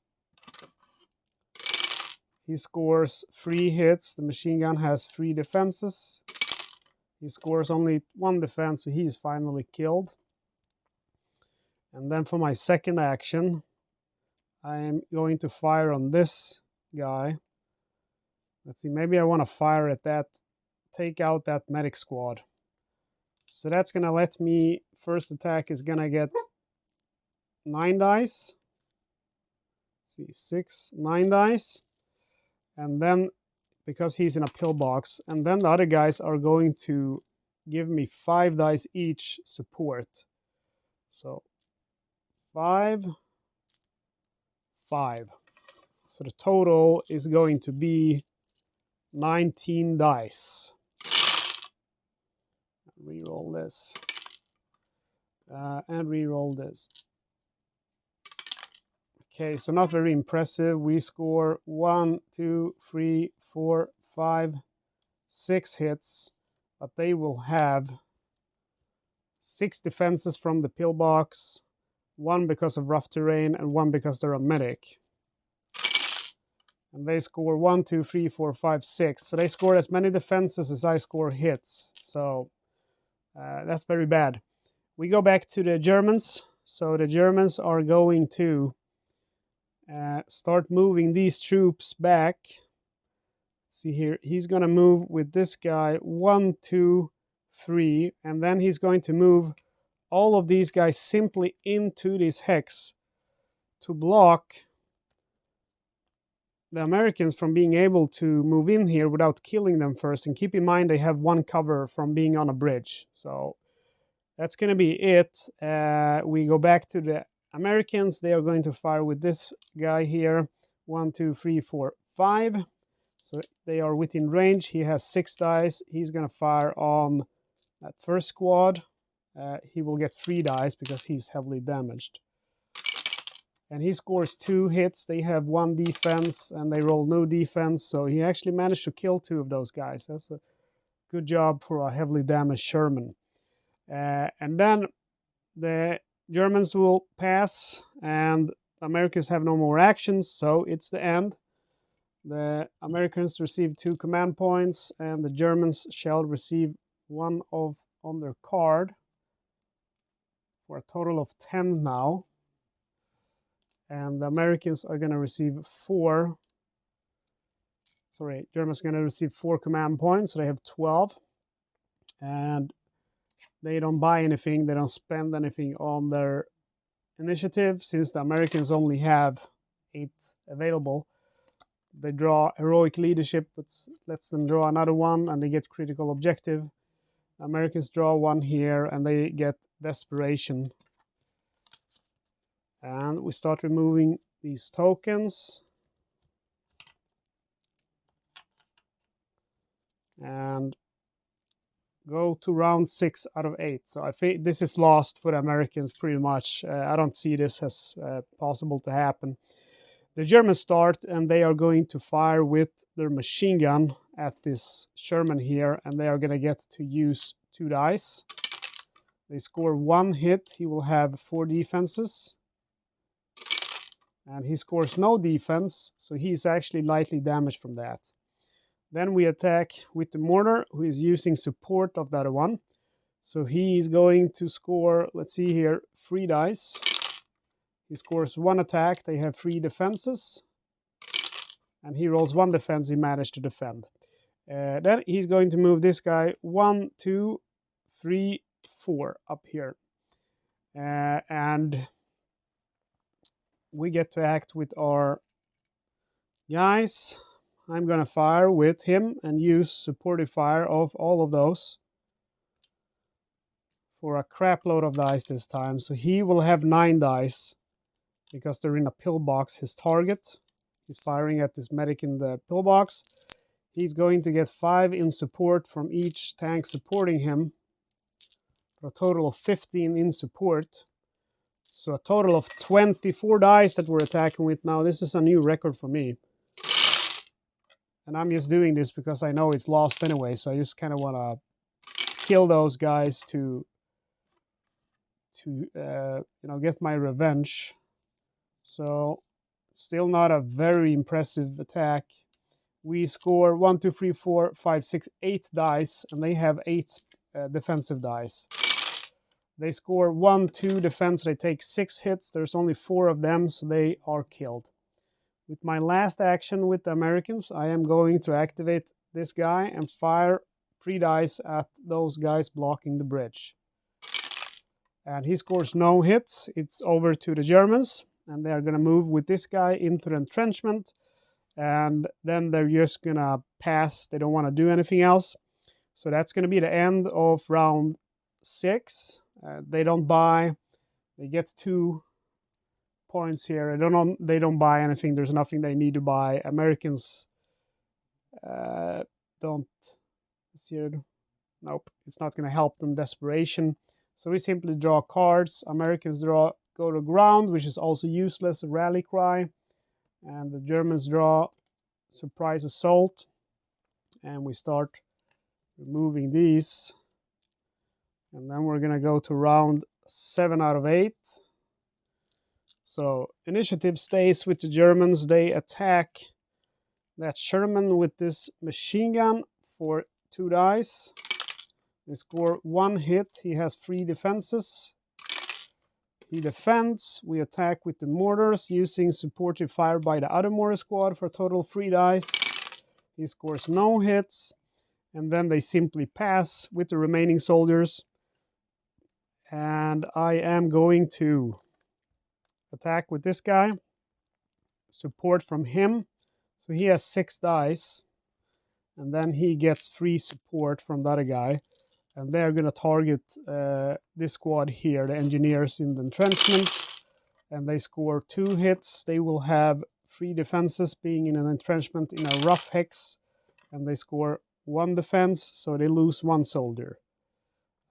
He scores 3 hits. The machine gun has 3 defenses. He scores only 1 defense, so he is finally killed. And then for my second action, I am going to fire on this guy. Let's see, maybe I want to fire at that, take out that medic squad. So that's going to let me, first attack is going to get 9 dice. Let's see, 9 dice. And then, because he's in a pillbox, and then the other guys are going to give me 5 dice each support. So 5, 5. So the total is going to be 19 dice. Reroll this. And reroll this. Okay, so not very impressive. We score 1, 2, 3, 4, 5, 6 hits, but they will have 6 defenses from the pillbox, 1 because of rough terrain, and 1 because they're a medic. And they score 1, 2, 3, 4, 5, 6. So they score as many defenses as I score hits. So that's very bad. We go back to the Germans. So the Germans are going to start moving these troops back. Let's see here. He's going to move with this guy 1, 2, 3. And then he's going to move all of these guys simply into this hex to block the Americans from being able to move in here without killing them first. And keep in mind, they have 1 cover from being on a bridge. So that's going to be it. We go back to the Americans. They are going to fire with this guy here. 1, 2, 3, 4, 5. So they are within range. He has 6 dice. He's going to fire on that first squad. He will get 3 dice because he's heavily damaged. And he scores 2 hits. They have 1 defense and they roll no defense. So he actually managed to kill 2 of those guys. That's a good job for a heavily damaged Sherman. And then the Germans will pass and Americans have no more actions. So it's the end. The Americans receive 2 command points and the Germans shall receive 1 on their card for a total of 10 now. And the Americans are going to receive 4. Sorry, Germans are going to receive 4 command points, so they have 12. And they don't buy anything, they don't spend anything on their initiative, since the Americans only have 8 available. They draw heroic leadership, which lets them draw another one, and they get critical objective. The Americans draw 1 here, and they get desperation. And we start removing these tokens. And go to round 6 out of 8. So I think this is lost for the Americans pretty much. I don't see this as possible to happen. The Germans start and they are going to fire with their machine gun at this Sherman here, and they are going to get to use 2 dice. They score 1 hit. He will have 4 defenses. And he scores no defense, so he's actually lightly damaged from that. Then we attack with the mortar, who is using support of that one. So he is going to score, let's see here, 3 dice. He scores 1 attack, they have 3 defenses. And he rolls 1 defense, he managed to defend. Then he's going to move this guy 1, 2, 3, 4 up here. And we get to act with our guys. I'm going to fire with him and use supportive fire of all of those for a crap load of dice this time. So he will have 9 dice because they're in a pillbox, his target. He's firing at this medic in the pillbox. He's going to get 5 in support from each tank supporting him for a total of 15 in support. So a total of 24 dice that we're attacking with now. This is a new record for me. And I'm just doing this because I know it's lost anyway. So I just kind of want to kill those guys to get my revenge. So still not a very impressive attack. We score 1, 2, 3, 4, 5, 6, 8 dice, and they have 8 defensive dice. They score 1, 2 defense. They take 6 hits. There's only 4 of them, so they are killed. With my last action with the Americans, I am going to activate this guy and fire 3 dice at those guys blocking the bridge. And he scores no hits. It's over to the Germans, and they are going to move with this guy into the entrenchment. And then they're just going to pass. They don't want to do anything else. So that's going to be the end of round 6. They don't buy. They get 2 points here. They don't buy anything. There's nothing they need to buy. Americans don't. Let's see here. Nope, it's not going to help them. Desperation. So we simply draw cards. Americans draw go to ground, which is also useless, a rally cry. And the Germans draw surprise assault. And we start removing these. And then we're going to go to round 7 out of 8. So initiative stays with the Germans. They attack that Sherman with this machine gun for 2 dice. They score 1 hit. He has 3 defenses. He defends. We attack with the mortars using supportive fire by the other mortar squad for a total 3 dice. He scores no hits. And then they simply pass with the remaining soldiers. And I am going to attack with this guy. Support from him. So he has 6 dice. And then he gets 3 support from the other guy. And they're going to target this squad here, the engineers in the entrenchment. And they score 2 hits. They will have 3 defenses being in an entrenchment in a rough hex. And they score 1 defense, so they lose 1 soldier.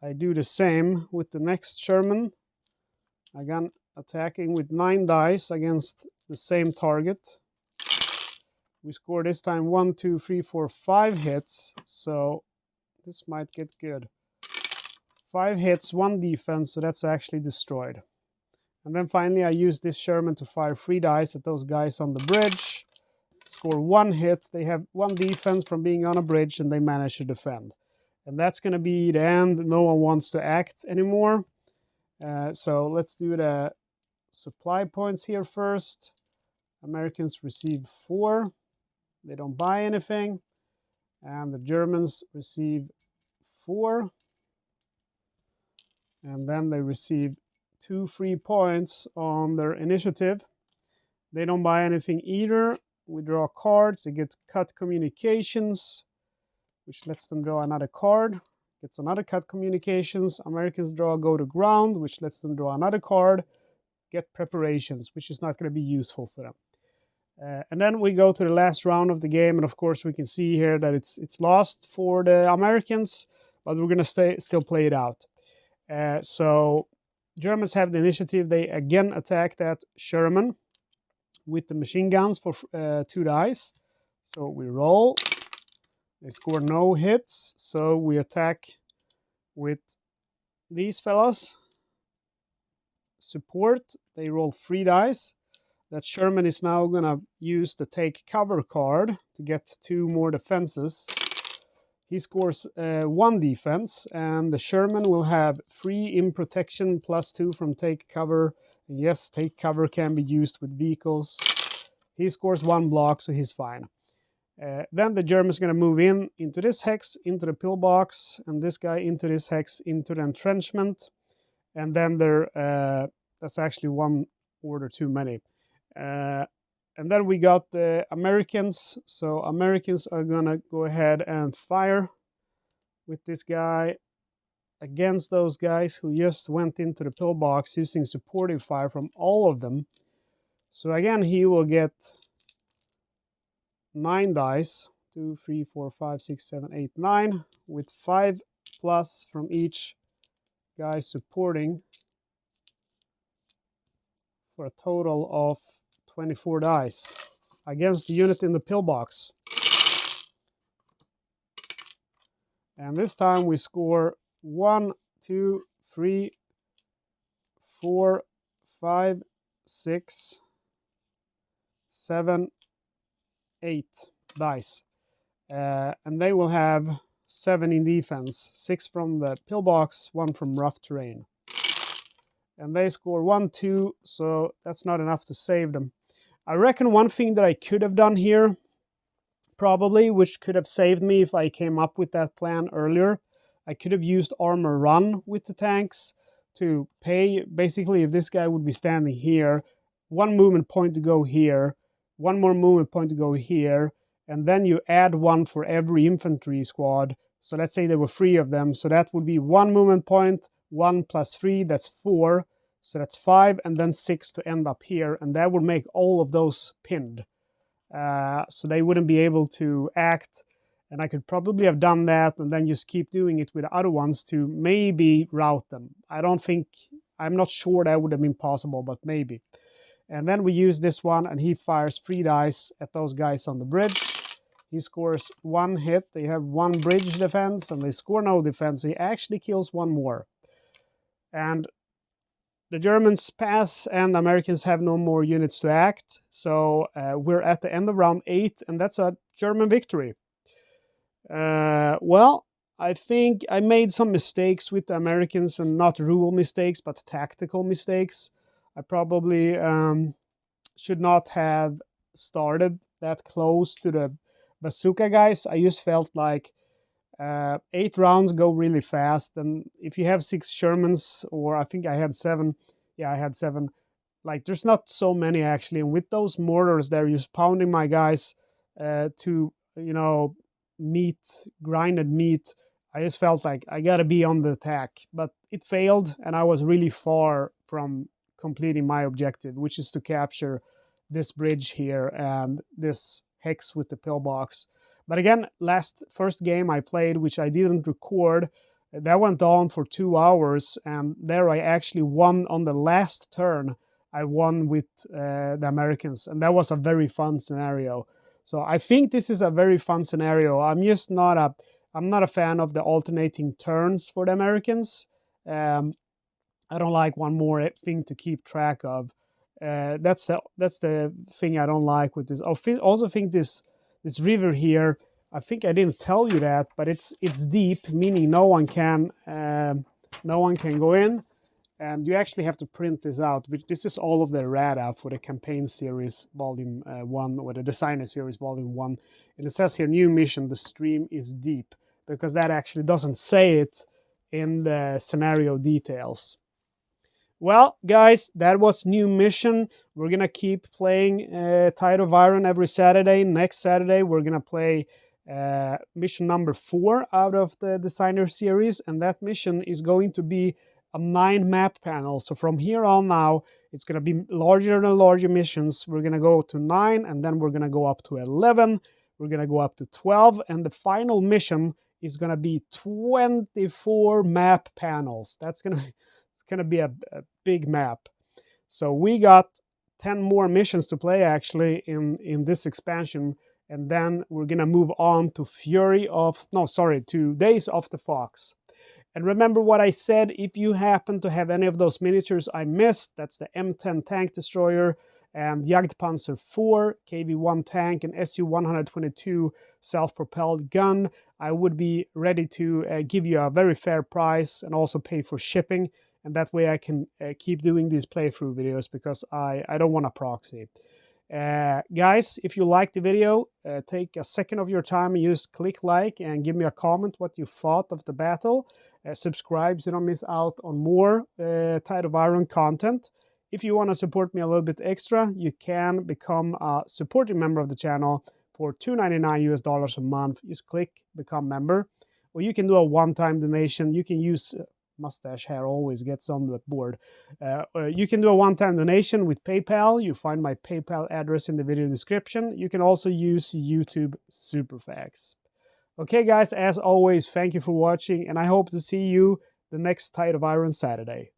I do the same with the next Sherman. Again, attacking with 9 dice against the same target. We score this time 1, 2, 3, 4, 5 hits. So this might get good. 5 hits, 1 defense, so that's actually destroyed. And then finally I use this Sherman to fire 3 dice at those guys on the bridge. Score 1 hit. They have 1 defense from being on a bridge and they manage to defend. And that's going to be the end. No one wants to act anymore. So let's do the supply points here first. Americans receive 4. They don't buy anything. And the Germans receive 4. And then they receive 2 free points on their initiative. They don't buy anything either. We draw cards. They get cut communications, which lets them draw another card. Gets another cut communications. Americans draw go to ground, which lets them draw another card. Get preparations, which is not going to be useful for them. And then we go to the last round of the game, and of course we can see here that it's lost for the Americans, but we're going to still play it out. So Germans have the initiative. They again attack that Sherman with the machine guns for 2 dice. So we roll. They score no hits. So we attack with these fellas. Support. They roll 3 dice. That Sherman is now going to use the take cover card to get 2 more defenses. He scores 1 defense, and the Sherman will have 3 in protection plus 2 from take cover. And yes, take cover can be used with vehicles. He scores 1 block, so he's fine. Then the German's going to move into this hex, into the pillbox, and this guy into this hex, into the entrenchment. And then that's actually 1 order too many. And then we got the Americans. So Americans are going to go ahead and fire with this guy against those guys who just went into the pillbox using supportive fire from all of them. So again, he will get 9 dice. 2, 3, 4, 5, 6, 7, 8, 9. With 5 plus from each guy supporting. For a total of 24 dice against the unit in the pillbox. And this time we score 1, 2, 3, 4, 5, 6, 7, 8 dice. And they will have 7 in defense, 6 from the pillbox, 1 from rough terrain. And they score 1, 2, so that's not enough to save them. I reckon one thing that I could have done here, probably, which could have saved me if I came up with that plan earlier, I could have used armor run with the tanks to pay, basically, if this guy would be standing here, 1 movement point to go here, 1 more movement point to go here, and then you add 1 for every infantry squad. So let's say there were 3 of them, so that would be 1 movement point, 1 plus 3, that's 4. So that's 5, and then 6 to end up here. And that would make all of those pinned. So they wouldn't be able to act. And I could probably have done that and then just keep doing it with the other ones to maybe rout them. I'm not sure that would have been possible, but maybe. And then we use this one, and he fires 3 dice at those guys on the bridge. He scores 1 hit. They have 1 bridge defense, and they score no defense. So he actually kills 1 more. And the Germans pass, and the Americans have no more units to act. So we're at the end of round 8, and that's a German victory. Well, I think I made some mistakes with the Americans, and not rule mistakes, but tactical mistakes. I probably should not have started that close to the bazooka guys. I just felt like 8 rounds go really fast, and if you have 6 Shermans, or I think I had 7, yeah, I had 7, like there's not so many actually, and with those mortars they're just pounding my guys to, you know, grinded meat. I just felt like I gotta be on the attack, but it failed, and I was really far from completing my objective, which is to capture this bridge here and this hex with the pillbox. But again, first game I played, which I didn't record, that went on for 2 hours, and there I actually won on the last turn. I won with the Americans, and that was a very fun scenario. So I think this is a very fun scenario. I'm not a fan of the alternating turns for the Americans. I don't like one more thing to keep track of. That's the thing I don't like with this. I also think this river here, I think I didn't tell you that, but it's deep, meaning no one can go in, and you actually have to print this out. This is all of the errata for the campaign series volume 1, or the designer series volume 1, and it says here new mission, the stream is deep, because that actually doesn't say it in the scenario details. Well, guys, that was new mission. We're gonna keep playing Tide of Iron every Saturday. Next Saturday, we're gonna play mission number 4 out of the designer series, and that mission is going to be a 9 map panel. So from here on now, it's gonna be larger and larger missions. We're gonna go to 9, and then we're gonna go up to 11. We're gonna go up to 12, and the final mission is gonna be 24 map panels. It's gonna be a big map. So we got 10 more missions to play actually in this expansion, and then we're gonna move on to to Days of the Fox. And remember what I said, if you happen to have any of those miniatures I missed, that's the M10 tank destroyer and Jagdpanzer IV, KV-1 tank, and Su-122 self-propelled gun, I would be ready to give you a very fair price and also pay for shipping. And that way I can keep doing these playthrough videos, because I don't want a proxy. Guys, if you liked the video, take a second of your time and just click like and give me a comment what you thought of the battle. Subscribe so you don't miss out on more Tide of Iron content. If you want to support me a little bit extra, you can become a supporting member of the channel for $2.99 a month. Just click become member, or you can do a one-time donation. You can use mustache hair always gets on the board. You can do a one-time donation with PayPal. You find my PayPal address in the video description. You can also use YouTube Superfacts. Okay, guys, as always, thank you for watching, and I hope to see you the next Tide of Iron Saturday.